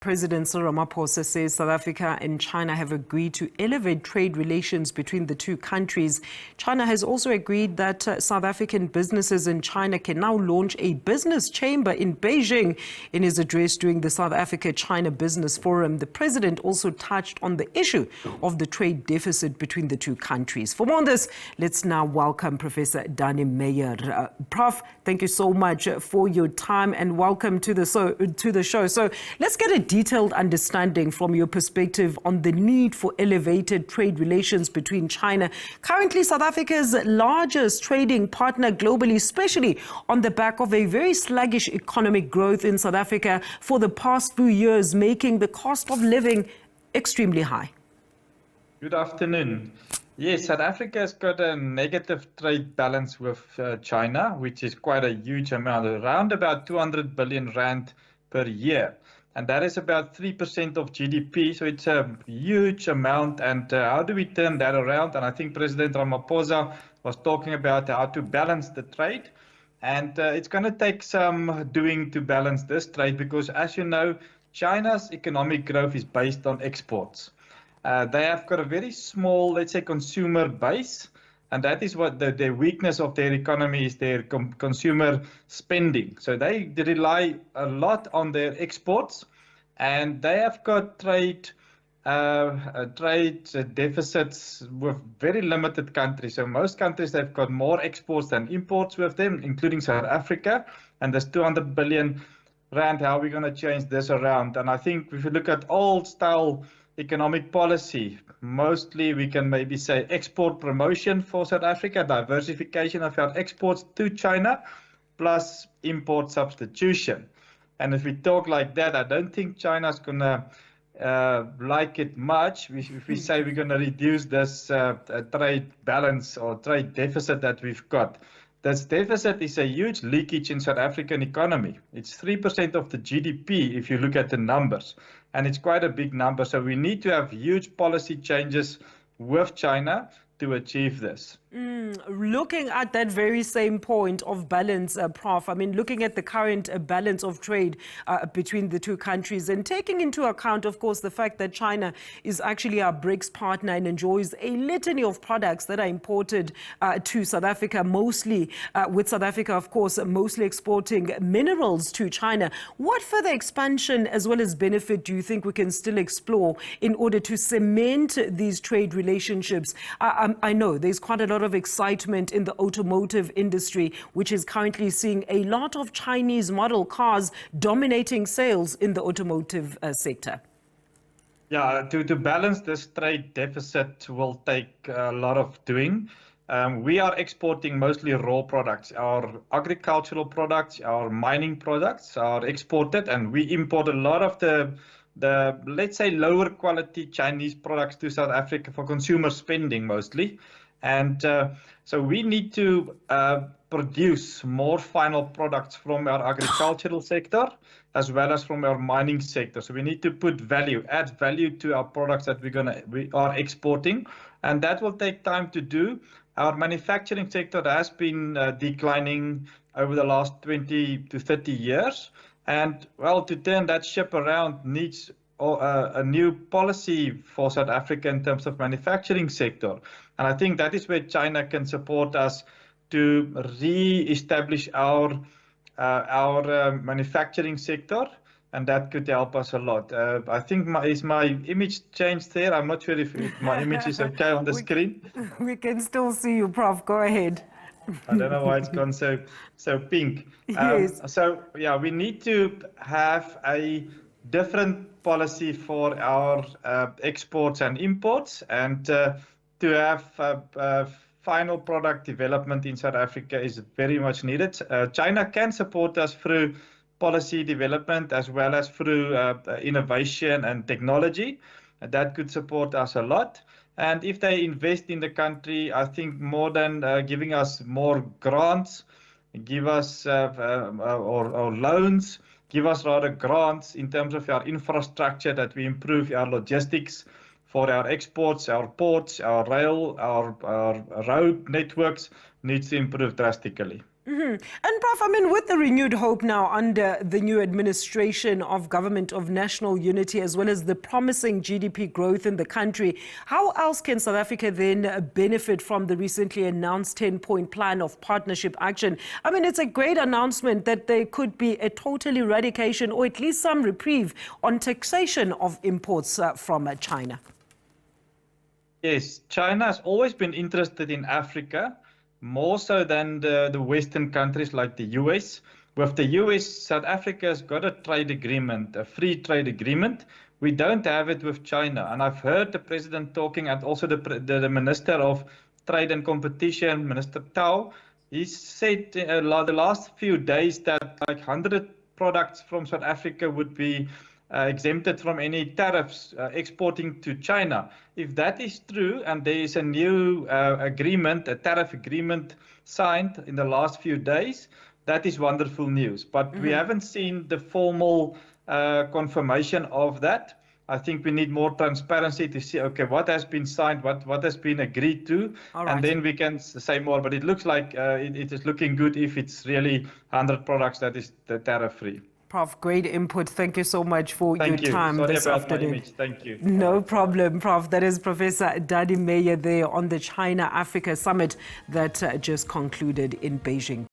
President Cyril Ramaphosa says South Africa and China have agreed to elevate trade relations between the two countries. China has also agreed that South African businesses in China can now launch a business chamber in Beijing. In his address during the South Africa-China Business Forum, the president also touched on the issue of the trade deficit between the two countries. For more on this, let's now welcome Professor Daniel Meyer. Prof, thank you so much for your time and welcome to the show. So let's get a detailed understanding from your perspective on the need for elevated trade relations between China, currently South Africa's largest trading partner globally, especially on the back of a very sluggish economic growth in South Africa for the past few years, making the cost of living extremely high. Good afternoon. Yes, South Africa has got a negative trade balance with China, which is quite a huge amount, around about 200 billion rand per year. And that is about 3% of GDP, so it's a huge amount. And how do we turn that around? And I think President Ramaphosa was talking about how to balance the trade. And it's going to take some doing to balance this trade because, as you know, China's economic growth is based on exports. They have got a very small, let's say, consumer base. And that is what the weakness of their economy is, their consumer spending. So they rely a lot on their exports, and they have got trade deficits with very limited countries. So most countries, they've got more exports than imports with them, including South Africa. And there's 200 billion rand. How are we going to change this around? And I think if you look at old style economic policy, mostly we can maybe say export promotion for South Africa, diversification of our exports to China, plus import substitution. And if we talk like that, I don't think China's going to like it much. If we say we're going to reduce this trade balance or trade deficit that we've got. This deficit is a huge leakage in South African economy. It's 3% of the GDP if you look at the numbers. And it's quite a big number. So we need to have huge policy changes with China to achieve this. Looking at that very same point of balance, Prof, I mean, looking at the current balance of trade between the two countries and taking into account, of course, the fact that China is actually our BRICS partner and enjoys a litany of products that are imported to South Africa, mostly with South Africa, of course, mostly exporting minerals to China. What further expansion as well as benefit do you think we can still explore in order to cement these trade relationships? I know there's quite a lot of excitement in the automotive industry, which is currently seeing a lot of Chinese model cars dominating sales in the automotive sector. Yeah, to balance this trade deficit will take a lot of doing. We are exporting mostly raw products. Our agricultural products, our mining products are exported, and we import a lot of the let's say lower quality Chinese products to South Africa for consumer spending mostly. And so we need to produce more final products from our agricultural sector as well as from our mining sector. So we need to add value to our products that we are exporting, and that will take time to do. Our manufacturing sector has been declining over the last 20 to 30 years. And well, to turn that ship around needs a new policy for South Africa in terms of manufacturing sector. And I think that is where China can support us to re-establish our manufacturing sector, and that could help us a lot. I think is my image changed there? I'm not sure if my image is okay on the screen. We can still see you, Prof. Go ahead. I don't know why it's gone so pink. Yes. So yeah, we need to have a different policy for our exports and imports, and to have final product development in South Africa is very much needed. China can support us through policy development as well as through innovation and technology. That could support us a lot. And if they invest in the country, I think more than giving us more grants, give us or loans, give us rather grants in terms of our infrastructure, that we improve our logistics for our exports, our ports, our rail, our road networks needs to improve drastically. And Prof, I mean, with the renewed hope now under the new administration of Government of National Unity, as well as the promising GDP growth in the country, how else can South Africa then benefit from the recently announced 10-point plan of partnership action? I mean, it's a great announcement that there could be a total eradication or at least some reprieve on taxation of imports from China. Yes, China has always been interested in Africa, more so than the Western countries like the US. With the US, South Africa has got a trade agreement, a free trade agreement. We don't have it with China. And I've heard the president talking, and also the Minister of Trade and Competition, Minister Tao, he said the last few days that like 100 products from South Africa would be exempted from any tariffs exporting to China. If that is true, and there is a new agreement, a tariff agreement signed in the last few days, that is wonderful news. But we haven't seen the formal confirmation of that. I think we need more transparency to see, okay, what has been signed, what has been agreed to, and then we can say more. But it looks like it is looking good if it's really 100 products that is tariff-free. Prof, great input. Thank you so much for your time this afternoon. Thank you. No problem, Prof. That is Professor Daniel Meyer there on the China-Africa Summit that just concluded in Beijing.